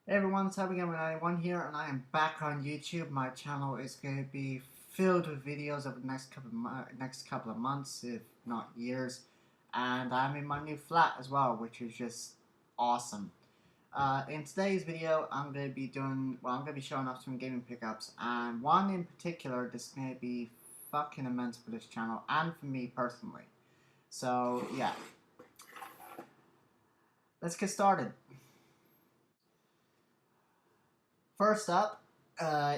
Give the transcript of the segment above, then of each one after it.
Hey everyone, it's Sega Mega Drive here, and I am back on YouTube. My channel is going to be filled with videos over the next couple of months, if not years. And I'm in my new flat as well, which is just awesome. In today's video, I'm going to be showing off some gaming pickups, and one in particular that's going to be fucking immense for this channel and for me personally. So yeah, let's get started. First up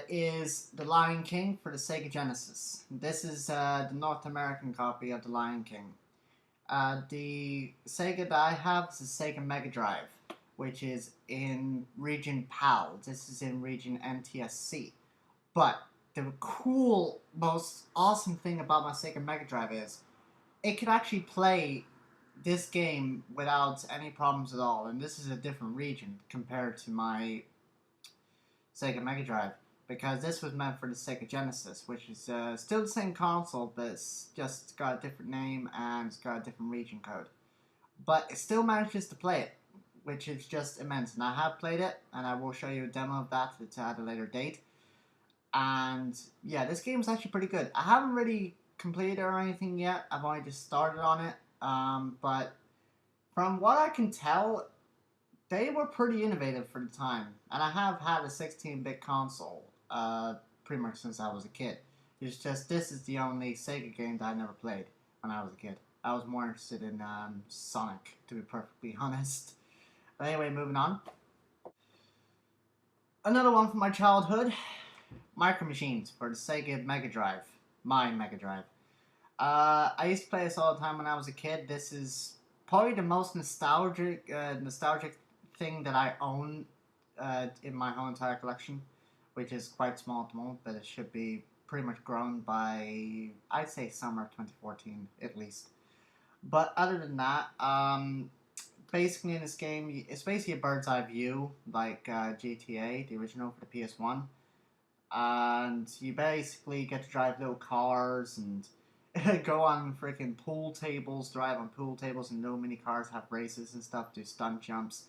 is The Lion King for the Sega Genesis. This is the North American copy of The Lion King. The Sega that I have is the Sega Mega Drive, which is in region PAL. This is in region NTSC. But the cool, most awesome thing about my Sega Mega Drive is it could actually play this game without any problems at all. And this is a different region compared to my Sega Mega Drive, because this was meant for the Sega Genesis, which is still the same console, but it's just got a different name and it's got a different region code. But it still manages to play it, which is just immense. And I have played it, and I will show you a demo of that at a later date. And yeah, this game is actually pretty good. I haven't really completed it or anything yet. I've only just started on it. But from what I can tell, they were pretty innovative for the time, and I have had a 16-bit console pretty much since I was a kid. It's just this is the only Sega game that I never played when I was a kid. I was more interested in Sonic, to be perfectly honest. But anyway, moving on. Another one from my childhood, Micro Machines for the Sega Mega Drive. My Mega Drive. I used to play this all the time when I was a kid. This is probably the most nostalgic thing that I own in my whole entire collection, which is quite small at the moment, but it should be pretty much grown by, I'd say, summer of 2014 at least. But other than that, basically in this game, it's basically a bird's eye view, like GTA, the original for the PS1. And you basically get to drive little cars and go on freaking pool tables, drive on pool tables, and little mini cars, have races and stuff, do stunt jumps.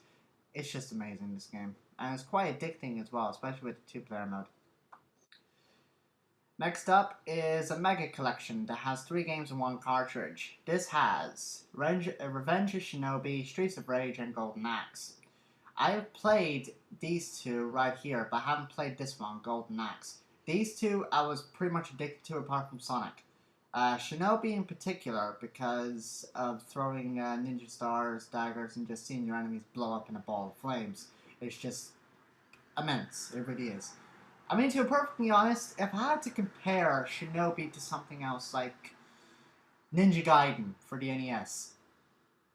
It's just amazing, this game. And it's quite addicting as well, especially with the two-player mode. Next up is a Mega Collection that has 3 games in one cartridge. This has Revenge of Shinobi, Streets of Rage, and Golden Axe. I have played these two right here, but I haven't played this one, Golden Axe. These two I was pretty much addicted to apart from Sonic. Shinobi in particular, because of throwing ninja stars, daggers, and just seeing your enemies blow up in a ball of flames. It's just immense. It really is. I mean, to be perfectly honest, if I had to compare Shinobi to something else like Ninja Gaiden for the NES,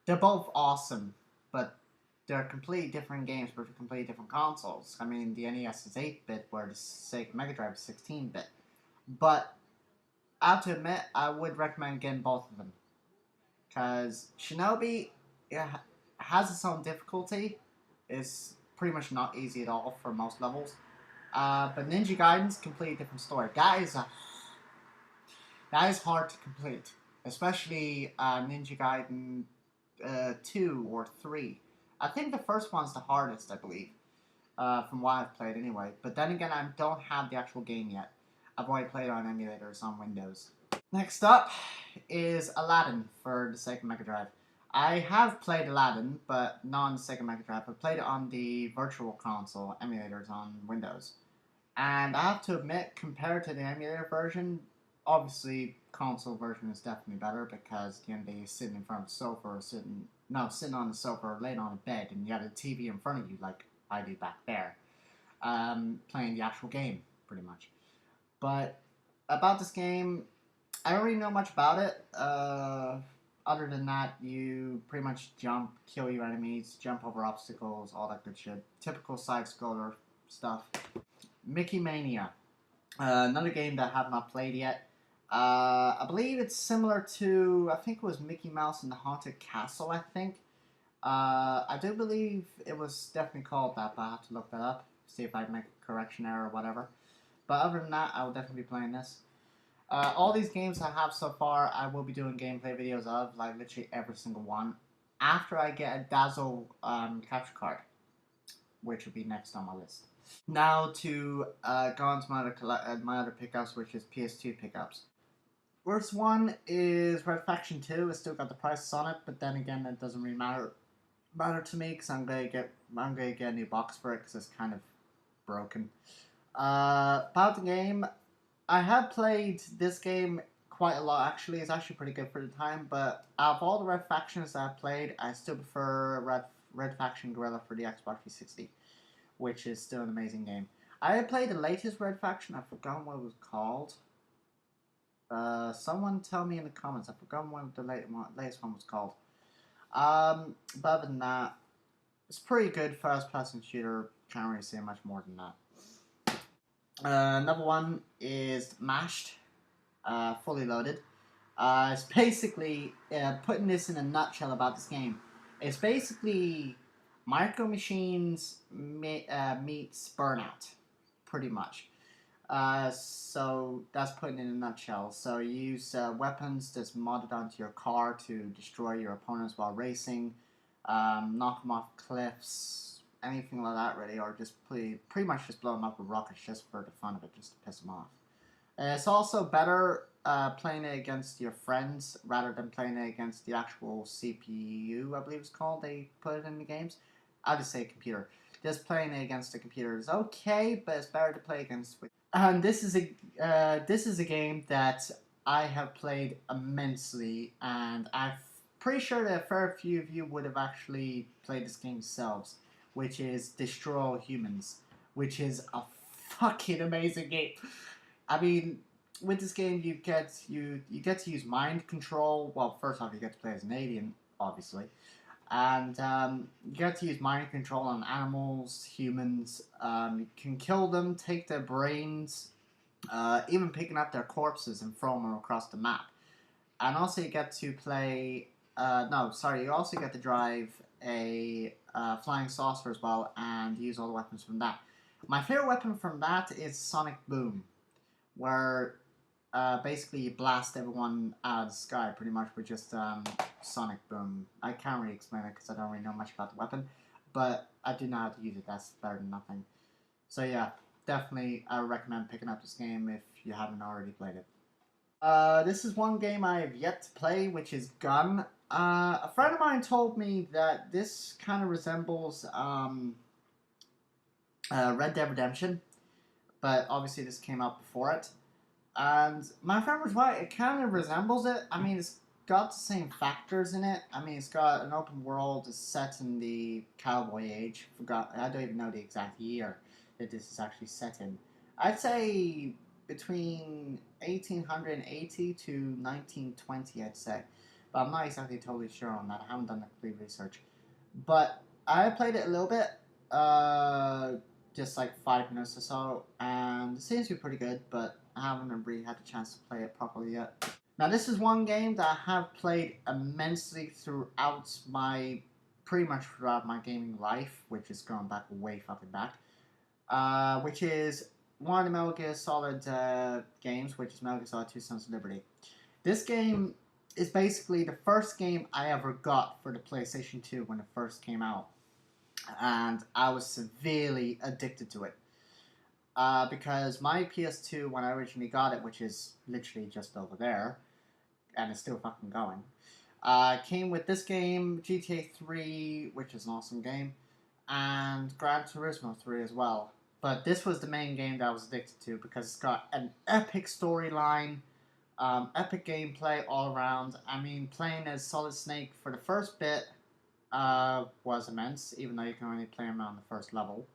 they're both awesome, but they're completely different games for completely different consoles. I mean, the NES is 8-bit, where the Sega Mega Drive is 16-bit. But I have to admit, I would recommend getting both of them. Because Shinobi has its own difficulty. It's pretty much not easy at all for most levels. But Ninja Gaiden's a completely different story. That is hard to complete. Especially Ninja Gaiden 2 or 3. I think the first one's the hardest, I believe. From what I've played anyway. But then again, I don't have the actual game yet. I've only played on emulators on Windows. Next up is Aladdin for the Sega Mega Drive. I have played Aladdin, but not on the Sega Mega Drive. I played it on the Virtual Console emulators on Windows. And I have to admit, compared to the emulator version, obviously console version is definitely better, because at the end of the day you're sitting in front of the sofa or sitting on the sofa or laying on a bed, and you have a TV in front of you like I do back there, playing the actual game pretty much. But about this game, I don't really know much about it. Other than that, you pretty much jump, kill your enemies, jump over obstacles, all that good shit. Typical side-scroller stuff. Mickey Mania. Another game that I have not played yet. I believe it's similar to, I think it was Mickey Mouse and the Haunted Castle, I think. I do believe it was definitely called that, but I have to look that up, see if I can make a correction error or whatever. But other than that, I will definitely be playing this. All these games I have so far, I will be doing gameplay videos of, like literally every single one, after I get a Dazzle capture card. which would be next on my list. Now to go on to my other pickups, which is PS2 pickups. Worst one is Red Faction 2. It's still got the prices on it, but then again, it doesn't really matter to me because I'm gonna get a new box for it because it's kind of broken. About the game, I have played this game quite a lot actually. It's actually pretty good for the time, but out of all the Red Factions that I've played, I still prefer Red Faction Guerrilla for the Xbox 360, which is still an amazing game. I played the latest Red Faction. I've forgotten what it was called. Someone tell me in the comments. I've forgotten what the latest one was called. But other than that, it's pretty good first-person shooter. Can't really say much more than that. Another one is Mashed, fully loaded. It's basically putting this in a nutshell about this game. It's basically Micro Machines meets Burnout, pretty much. So that's put it in a nutshell. So you use weapons that's modded onto your car to destroy your opponents while racing, knock them off cliffs, anything like that really, or just pretty much just blow them up with rockets just for the fun of it, just to piss them off. It's also better playing it against your friends rather than playing it against the actual CPU, I believe it's called. They put it in the games. I'll just say computer. Just playing it against the computer is okay, but it's better to play against. And this is a game that I have played immensely, and I'm pretty sure that a fair few of you would have actually played this game yourselves, which is Destroy All Humans, which is a fucking amazing game. I mean, with this game, you get to use mind control. Well, first off, you get to play as an alien, obviously, and you get to use mind control on animals, humans. You can kill them, take their brains, even picking up their corpses and throwing them across the map. And also, you get to play. You also get to drive a flying saucer as well, and use all the weapons from that. My favorite weapon from that is Sonic Boom, where basically you blast everyone out of the sky pretty much with just Sonic Boom. I can't really explain it because I don't really know much about the weapon, but I do know how to use it. That's better than nothing. So yeah, definitely I recommend picking up this game if you haven't already played it. This is one game I have yet to play, which is Gun. A friend of mine told me that this kind of resembles Red Dead Redemption, but obviously this came out before it. And my friend was right, it kind of resembles it. I mean, it's got the same factors in it. I mean, it's got an open world, it's set in the cowboy age. I don't even know the exact year that this is actually set in. I'd say between 1880 to 1920, I'd say. But I'm not exactly totally sure on that. I haven't done the complete research. But I played it a little bit, just like 5 minutes or so, and it seems to be pretty good, but I haven't really had the chance to play it properly yet. Now, this is one game that I have played immensely pretty much throughout my gaming life, which is going back way fucking back, which is one of the Metal Gear Solid games, which is Metal Gear Solid 2 Sons of Liberty. This game is basically the first game I ever got for the PlayStation 2 when it first came out, and I was severely addicted to it. Because my PS2, when I originally got it, which is literally just over there, and it's still fucking going, came with this game, GTA 3, which is an awesome game, and Gran Turismo 3 as well. But this was the main game that I was addicted to because it's got an epic storyline, epic gameplay all around. I mean, playing as Solid Snake for the first bit was immense, even though you can only play him on the first level.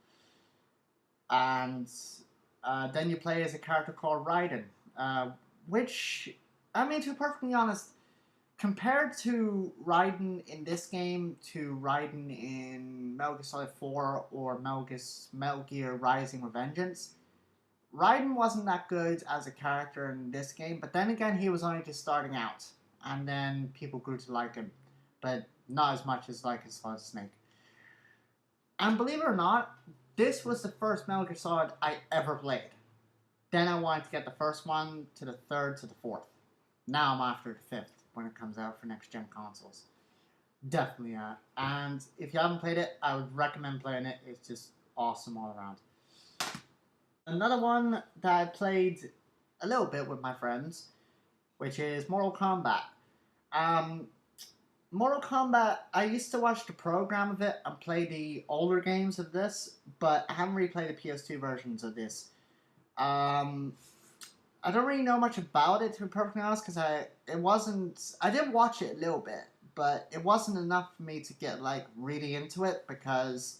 And then you play as a character called Raiden, which, I mean, to be perfectly honest, compared to Raiden in this game to Raiden in Metal Gear Solid 4 or Metal Gear Rising Revengeance, Raiden wasn't that good as a character in this game, but then again, he was only just starting out, and then people grew to like him, but not as much as like his Solid Snake. And believe it or not, this was the first Metal Gear Solid I ever played. Then I wanted to get the first one to the third to the fourth. Now I'm after the fifth when it comes out for next gen consoles. Definitely. And if you haven't played it, I would recommend playing it. It's just awesome all around. Another one that I played a little bit with my friends, which is Mortal Kombat. Um, Mortal Kombat, I used to watch the program of it and play the older games of this, but I haven't really played the PS2 versions of this. Um, I don't really know much about it, to be perfectly honest, because I did watch it a little bit, but it wasn't enough for me to get like really into it, because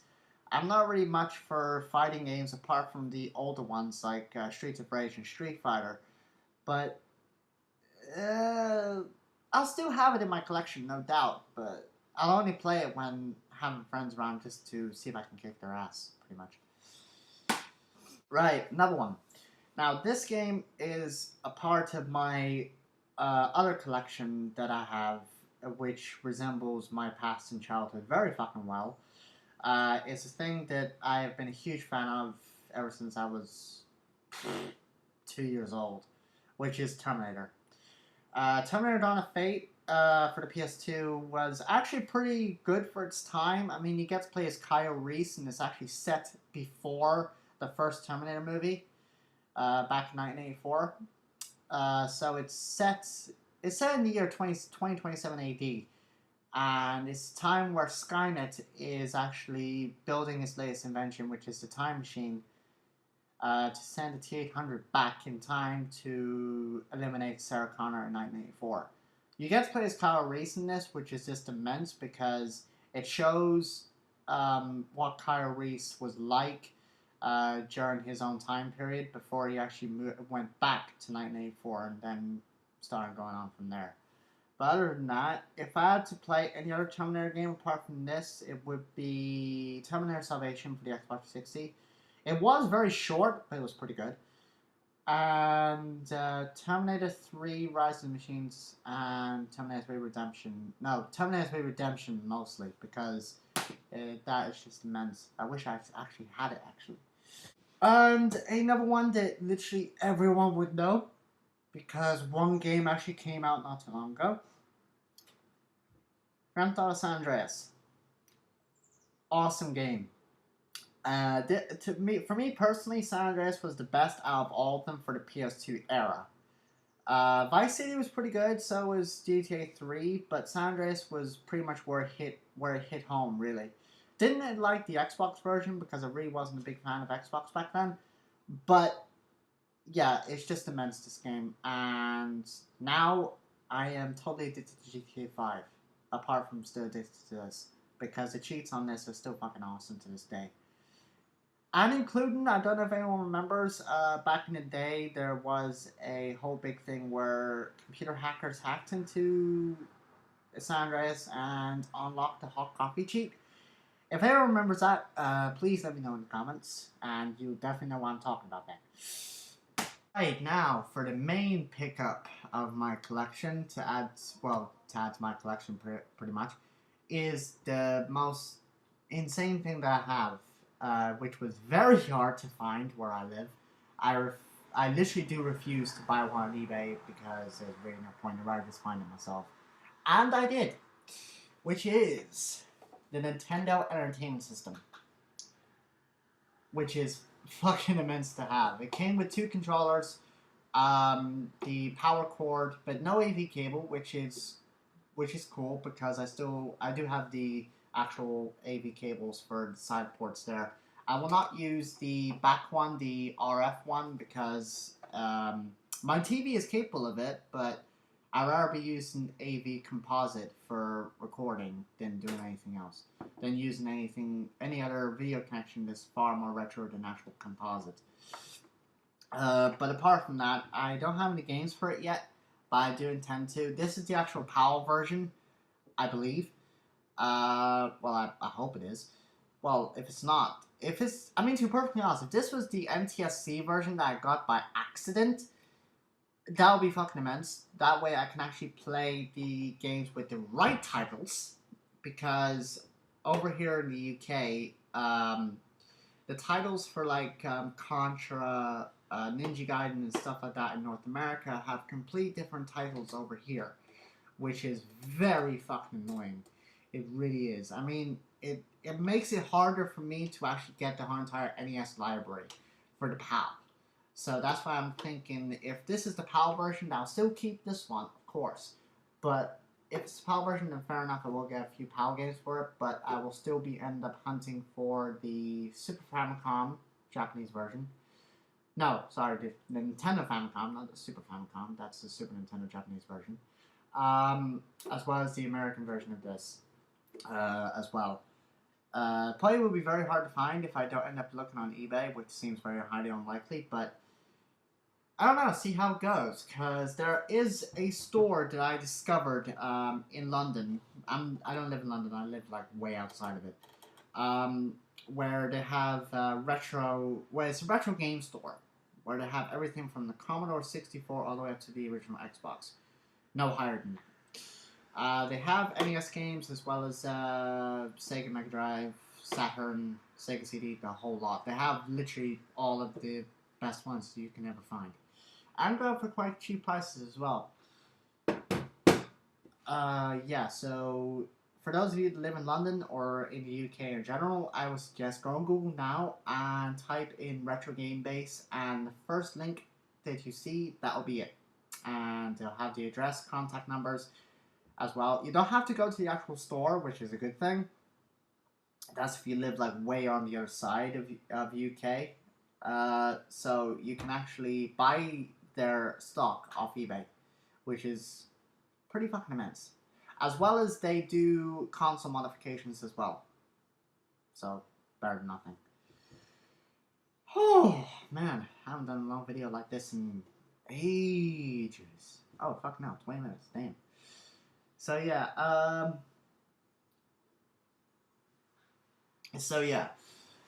I'm not really much for fighting games apart from the older ones like Streets of Rage and Street Fighter. But uh, I'll still have it in my collection, no doubt. But I'll only play it when having friends around just to see if I can kick their ass, pretty much. Right, another one. Now, this game is a part of my other collection that I have, which resembles my past and childhood very fucking well. It's a thing that I have been a huge fan of ever since I was 2 years old, which is Terminator. Terminator Dawn of Fate for the PS2 was actually pretty good for its time. I mean, you get to play as Kyle Reese, and it's actually set before the first Terminator movie back in 1984. So it's set in the year 2027 AD. And it's a time where Skynet is actually building its latest invention, which is the time machine, to send the T-800 back in time to eliminate Sarah Connor in 1984. You get to play as Kyle Reese in this, which is just immense because it shows what Kyle Reese was like during his own time period before he actually went back to 1984 and then started going on from there. But other than that, if I had to play any other Terminator game apart from this, it would be Terminator Salvation for the Xbox 360. It was very short, but it was pretty good. And Terminator 3 Rise of the Machines and Terminator 3 Redemption. No, Terminator 3 Redemption mostly, because that is just immense. I wish I actually had it, actually. And another one that literally everyone would know, because one game actually came out not too long ago. Grand Theft Auto San Andreas. Awesome game. For me personally, San Andreas was the best out of all of them for the PS2 era. Vice City was pretty good, so was GTA 3, but San Andreas was pretty much where it hit home, really. Didn't like the Xbox version because I really wasn't a big fan of Xbox back then, but yeah, it's just immense, this game. And now I am totally addicted to GTA 5, apart from still addicted to this, because the cheats on this are still fucking awesome to this day. And including, I don't know if anyone remembers, back in the day, there was a whole big thing where computer hackers hacked into San Andreas and unlocked the hot coffee cheat. If anyone remembers that, please let me know in the comments, and you'll definitely know what I'm talking about then. Right, now, for the main pickup of my collection, to add to my collection pretty much, is the most insane thing that I have, which was very hard to find where I live. I literally do refuse to buy one on eBay because there's really no point. I'd rather just find it myself. And I did, which is the Nintendo Entertainment System, which is fucking immense to have. It came with 2 controllers, the power cord, but no AV cable, which is cool because I do have the actual AV cables for the side ports there. I will not use the back one, the RF one, because my TV is capable of it, but I'd rather be using AV composite for recording than doing anything else. Than using any other video connection that's far more retro than actual composite. But apart from that, I don't have any games for it yet, but I do intend to. This is the actual PAL version, I believe. I hope it is. Well, if it's not, to be perfectly honest, if this was the NTSC version that I got by accident, that would be fucking immense. That way I can actually play the games with the right titles, because over here in the UK, the titles for like Contra, Ninja Gaiden and stuff like that in North America have complete different titles over here, which is very fucking annoying. It really is. I mean, it makes it harder for me to actually get the whole entire NES library for the PAL. So that's why I'm thinking if this is the PAL version, I'll still keep this one, of course. But if it's the PAL version, then fair enough, I will get a few PAL games for it. But I will still be end up hunting for the Super Famicom Japanese version. No, sorry, the Nintendo Famicom, not the Super Famicom. That's the Super Nintendo Japanese version. As well as the American version of this, as well. Probably will be very hard to find if I don't end up looking on eBay, which seems very highly unlikely. But I don't know. See how it goes, because there is a store that I discovered in London. I don't live in London. I live like way outside of it. Where they have retro. Well, it's a retro game store where they have everything from the Commodore 64 all the way up to the original Xbox. No higher than that. They have NES games as well as Sega Mega Drive, Saturn, Sega CD, the whole lot. They have literally all of the best ones you can ever find. And go for quite cheap prices as well. Yeah, so for those of you that live in London or in the UK in general, I would suggest go on Google now and type in Retro Game Base, and the first link that you see, that'll be it. And they'll have the address, contact numbers as well. You don't have to go to the actual store, which is a good thing. That's if you live like way on the other side of UK. So you can actually buy their stock off eBay, which is pretty fucking immense. As well as they do console modifications as well. So, better than nothing. Oh, man. I haven't done a long video like this in ages. Oh, fuck no. 20 minutes. Damn. So, yeah.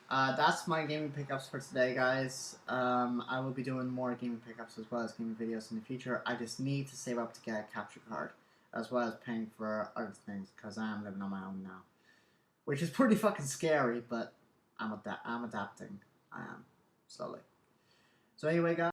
That's my gaming pickups for today, guys. I will be doing more gaming pickups as well as gaming videos in the future. I just need to save up to get a capture card, as well as paying for other things, because I am living on my own now. Which is pretty fucking scary, but I'm adapting. I am, slowly. So anyway, guys.